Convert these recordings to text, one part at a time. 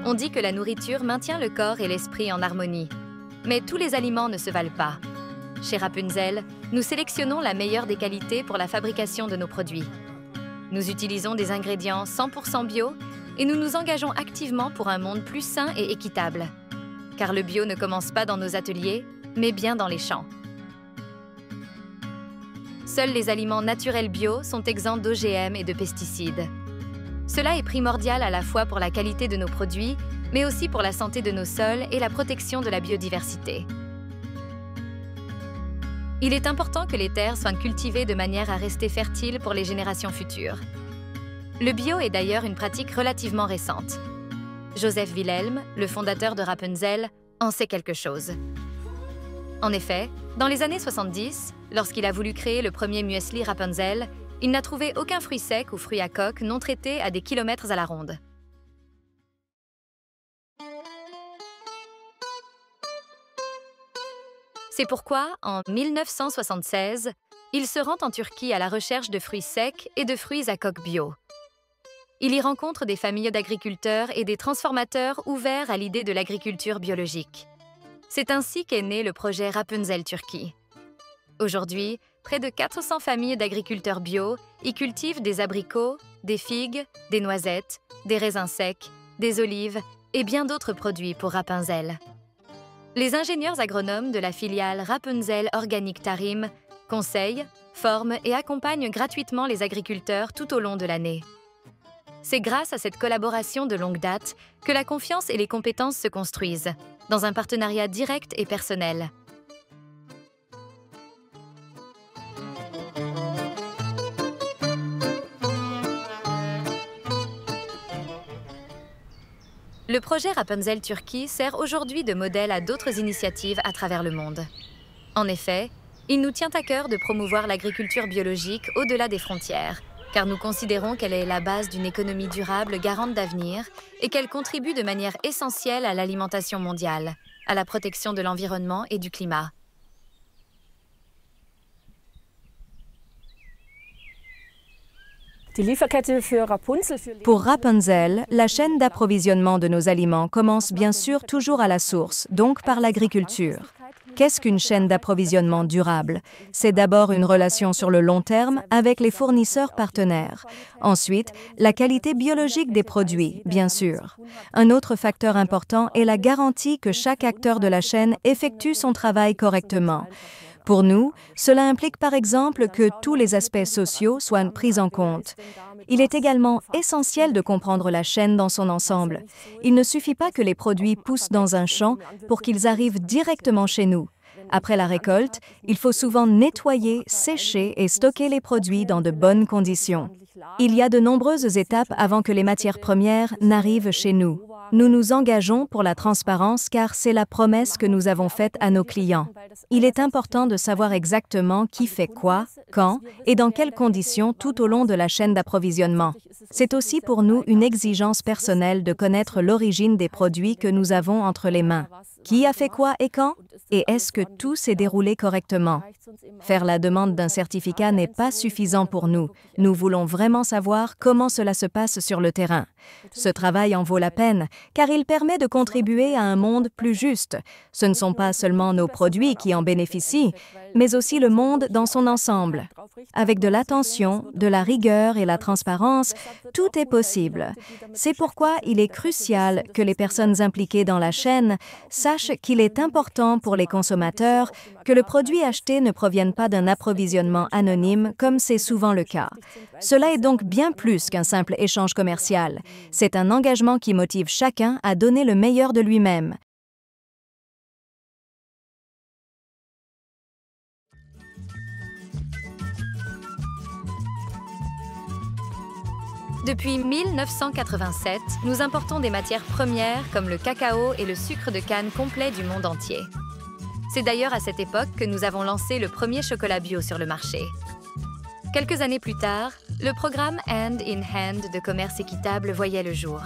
On dit que la nourriture maintient le corps et l'esprit en harmonie. Mais tous les aliments ne se valent pas. Chez Rapunzel, nous sélectionnons la meilleure des qualités pour la fabrication de nos produits. Nous utilisons des ingrédients 100% bio et nous nous engageons activement pour un monde plus sain et équitable. Car le bio ne commence pas dans nos ateliers, mais bien dans les champs. Seuls les aliments naturels bio sont exempts d'OGM et de pesticides. Cela est primordial à la fois pour la qualité de nos produits, mais aussi pour la santé de nos sols et la protection de la biodiversité. Il est important que les terres soient cultivées de manière à rester fertiles pour les générations futures. Le bio est d'ailleurs une pratique relativement récente. Joseph Wilhelm, le fondateur de Rapunzel, en sait quelque chose. En effet, dans les années 70, lorsqu'il a voulu créer le premier muesli Rapunzel, il n'a trouvé aucun fruit sec ou fruit à coque non traité à des kilomètres à la ronde. C'est pourquoi, en 1976, il se rend en Turquie à la recherche de fruits secs et de fruits à coque bio. Il y rencontre des familles d'agriculteurs et des transformateurs ouverts à l'idée de l'agriculture biologique. C'est ainsi qu'est né le projet Rapunzel Turquie. Aujourd'hui, près de 400 familles d'agriculteurs bio y cultivent des abricots, des figues, des noisettes, des raisins secs, des olives et bien d'autres produits pour Rapunzel. Les ingénieurs agronomes de la filiale Rapunzel Organic Tarim conseillent, forment et accompagnent gratuitement les agriculteurs tout au long de l'année. C'est grâce à cette collaboration de longue date que la confiance et les compétences se construisent, dans un partenariat direct et personnel. Le projet Rapunzel Turquie sert aujourd'hui de modèle à d'autres initiatives à travers le monde. En effet, il nous tient à cœur de promouvoir l'agriculture biologique au-delà des frontières, car nous considérons qu'elle est la base d'une économie durable garante d'avenir et qu'elle contribue de manière essentielle à l'alimentation mondiale, à la protection de l'environnement et du climat. Pour Rapunzel, la chaîne d'approvisionnement de nos aliments commence bien sûr toujours à la source, donc par l'agriculture. Qu'est-ce qu'une chaîne d'approvisionnement durable? C'est d'abord une relation sur le long terme avec les fournisseurs partenaires. Ensuite, la qualité biologique des produits, bien sûr. Un autre facteur important est la garantie que chaque acteur de la chaîne effectue son travail correctement. Pour nous, cela implique par exemple que tous les aspects sociaux soient pris en compte. Il est également essentiel de comprendre la chaîne dans son ensemble. Il ne suffit pas que les produits poussent dans un champ pour qu'ils arrivent directement chez nous. Après la récolte, il faut souvent nettoyer, sécher et stocker les produits dans de bonnes conditions. Il y a de nombreuses étapes avant que les matières premières n'arrivent chez nous. Nous nous engageons pour la transparence car c'est la promesse que nous avons faite à nos clients. Il est important de savoir exactement qui fait quoi, quand et dans quelles conditions tout au long de la chaîne d'approvisionnement. C'est aussi pour nous une exigence personnelle de connaître l'origine des produits que nous avons entre les mains. Qui a fait quoi et quand? Et est-ce que tout s'est déroulé correctement? Faire la demande d'un certificat n'est pas suffisant pour nous. Nous voulons vraiment savoir comment cela se passe sur le terrain. Ce travail en vaut la peine, car il permet de contribuer à un monde plus juste. Ce ne sont pas seulement nos produits qui en bénéficient, mais aussi le monde dans son ensemble. Avec de l'attention, de la rigueur et la transparence, tout est possible. C'est pourquoi il est crucial que les personnes impliquées dans la chaîne sachent qu'il est important pour les consommateurs que le produit acheté ne provienne pas d'un approvisionnement anonyme comme c'est souvent le cas. Cela est donc bien plus qu'un simple échange commercial. C'est un engagement qui motive chacun à donner le meilleur de lui-même. Depuis 1987, nous importons des matières premières comme le cacao et le sucre de canne complet du monde entier. C'est d'ailleurs à cette époque que nous avons lancé le premier chocolat bio sur le marché. Quelques années plus tard, le programme Hand in Hand de commerce équitable voyait le jour.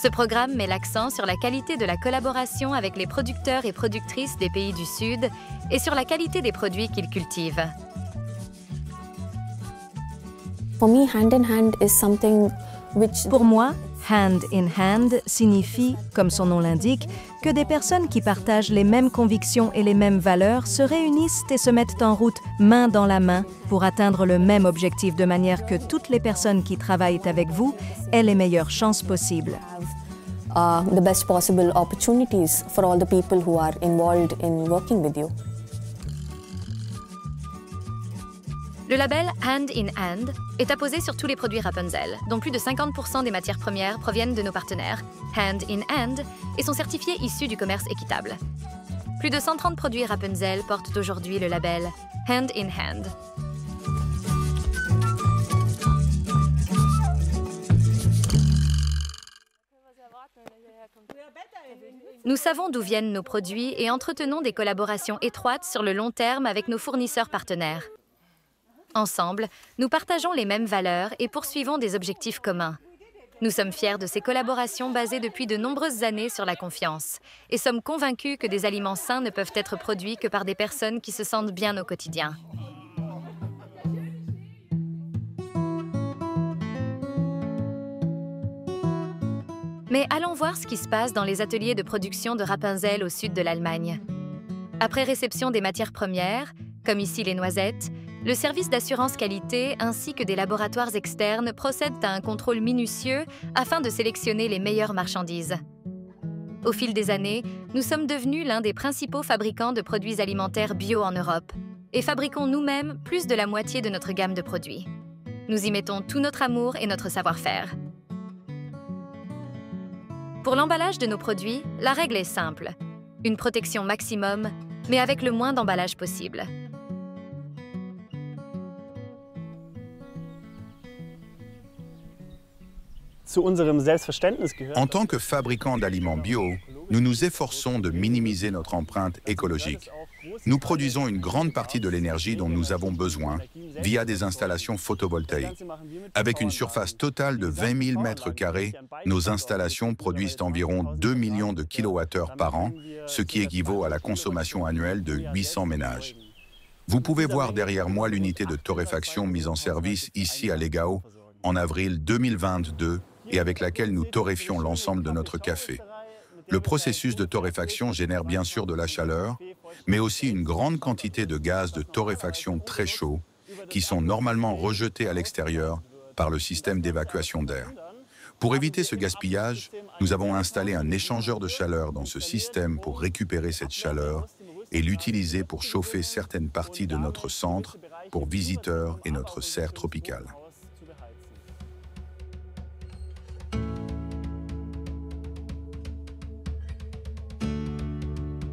Ce programme met l'accent sur la qualité de la collaboration avec les producteurs et productrices des pays du Sud et sur la qualité des produits qu'ils cultivent. Pour moi, Hand in hand signifie, comme son nom l'indique, que des personnes qui partagent les mêmes convictions et les mêmes valeurs se réunissent et se mettent en route main dans la main pour atteindre le même objectif de manière que toutes les personnes qui travaillent avec vous aient les meilleures chances possibles. The best possible opportunities for all the people who are involved in working with you. Le label Hand in Hand est apposé sur tous les produits Rapunzel, dont plus de 50% des matières premières proviennent de nos partenaires Hand in Hand et sont certifiés issus du commerce équitable. Plus de 130 produits Rapunzel portent aujourd'hui le label Hand in Hand. Nous savons d'où viennent nos produits et entretenons des collaborations étroites sur le long terme avec nos fournisseurs partenaires. Ensemble, nous partageons les mêmes valeurs et poursuivons des objectifs communs. Nous sommes fiers de ces collaborations basées depuis de nombreuses années sur la confiance et sommes convaincus que des aliments sains ne peuvent être produits que par des personnes qui se sentent bien au quotidien. Mais allons voir ce qui se passe dans les ateliers de production de Rapunzel au sud de l'Allemagne. Après réception des matières premières, comme ici les noisettes, le service d'assurance qualité ainsi que des laboratoires externes procèdent à un contrôle minutieux afin de sélectionner les meilleures marchandises. Au fil des années, nous sommes devenus l'un des principaux fabricants de produits alimentaires bio en Europe et fabriquons nous-mêmes plus de la moitié de notre gamme de produits. Nous y mettons tout notre amour et notre savoir-faire. Pour l'emballage de nos produits, la règle est simple. Une protection maximum, mais avec le moins d'emballage possible. En tant que fabricants d'aliments bio, nous nous efforçons de minimiser notre empreinte écologique. Nous produisons une grande partie de l'énergie dont nous avons besoin via des installations photovoltaïques. Avec une surface totale de 20 000 m², nos installations produisent environ 2 millions de kWh par an, ce qui équivaut à la consommation annuelle de 800 ménages. Vous pouvez voir derrière moi l'unité de torréfaction mise en service ici à Legau en avril 2022 et avec laquelle nous torréfions l'ensemble de notre café. Le processus de torréfaction génère bien sûr de la chaleur, mais aussi une grande quantité de gaz de torréfaction très chaud qui sont normalement rejetés à l'extérieur par le système d'évacuation d'air. Pour éviter ce gaspillage, nous avons installé un échangeur de chaleur dans ce système pour récupérer cette chaleur et l'utiliser pour chauffer certaines parties de notre centre pour visiteurs et notre serre tropicale.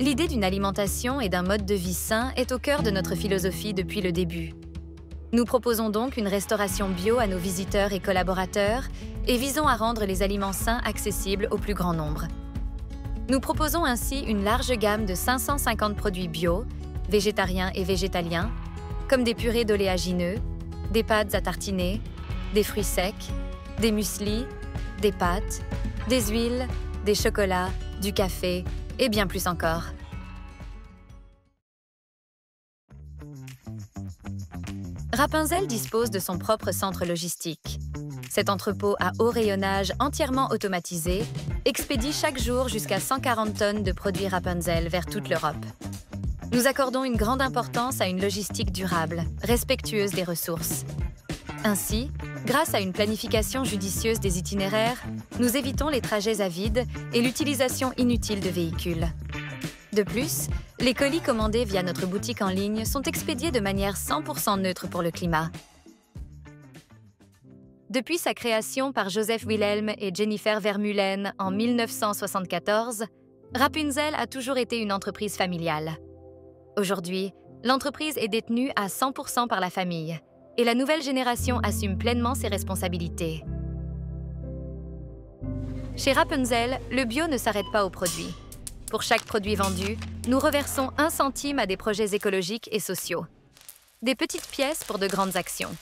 L'idée d'une alimentation et d'un mode de vie sain est au cœur de notre philosophie depuis le début. Nous proposons donc une restauration bio à nos visiteurs et collaborateurs et visons à rendre les aliments sains accessibles au plus grand nombre. Nous proposons ainsi une large gamme de 550 produits bio, végétariens et végétaliens, comme des purées d'oléagineux, des pâtes à tartiner, des fruits secs, des mueslis, des pâtes, des huiles, des chocolats, du café et bien plus encore. Rapunzel dispose de son propre centre logistique. Cet entrepôt à haut rayonnage entièrement automatisé expédie chaque jour jusqu'à 140 tonnes de produits Rapunzel vers toute l'Europe. Nous accordons une grande importance à une logistique durable, respectueuse des ressources. Ainsi, grâce à une planification judicieuse des itinéraires, nous évitons les trajets à vide et l'utilisation inutile de véhicules. De plus, les colis commandés via notre boutique en ligne sont expédiés de manière 100% neutre pour le climat. Depuis sa création par Joseph Wilhelm et Jennifer Vermeulen en 1974, Rapunzel a toujours été une entreprise familiale. Aujourd'hui, l'entreprise est détenue à 100% par la famille et la nouvelle génération assume pleinement ses responsabilités. Chez Rapunzel, le bio ne s'arrête pas aux produits. Pour chaque produit vendu, nous reversons 1 centime à des projets écologiques et sociaux. Des petites pièces pour de grandes actions.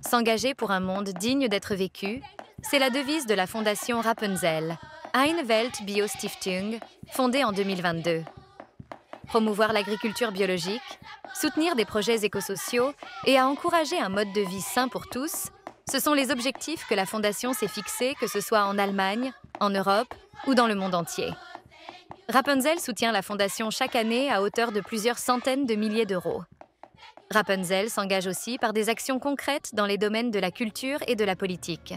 S'engager pour un monde digne d'être vécu, c'est la devise de la fondation Rapunzel, Eine Welt Bio Stiftung, fondée en 2022. promouvoir l'agriculture biologique, soutenir des projets écosociaux et à encourager un mode de vie sain pour tous, ce sont les objectifs que la Fondation s'est fixés, que ce soit en Allemagne, en Europe ou dans le monde entier. Rapunzel soutient la Fondation chaque année à hauteur de plusieurs centaines de milliers d'euros. Rapunzel s'engage aussi par des actions concrètes dans les domaines de la culture et de la politique.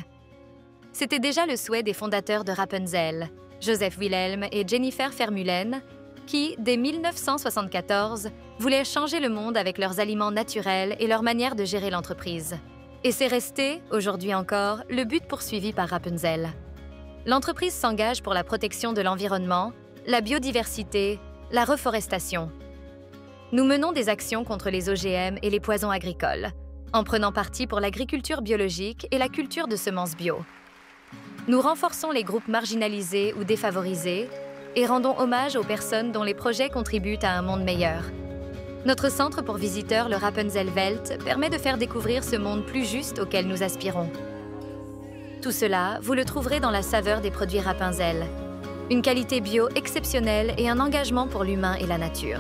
C'était déjà le souhait des fondateurs de Rapunzel, Joseph Wilhelm et Jennifer Vermeulen, qui, dès 1974, voulaient changer le monde avec leurs aliments naturels et leur manière de gérer l'entreprise. Et c'est resté, aujourd'hui encore, le but poursuivi par Rapunzel. L'entreprise s'engage pour la protection de l'environnement, la biodiversité, la reforestation. Nous menons des actions contre les OGM et les poisons agricoles, en prenant parti pour l'agriculture biologique et la culture de semences bio. Nous renforçons les groupes marginalisés ou défavorisés et rendons hommage aux personnes dont les projets contribuent à un monde meilleur. Notre centre pour visiteurs, le Rapunzel Welt, permet de faire découvrir ce monde plus juste auquel nous aspirons. Tout cela, vous le trouverez dans la saveur des produits Rapunzel. Une qualité bio exceptionnelle et un engagement pour l'humain et la nature.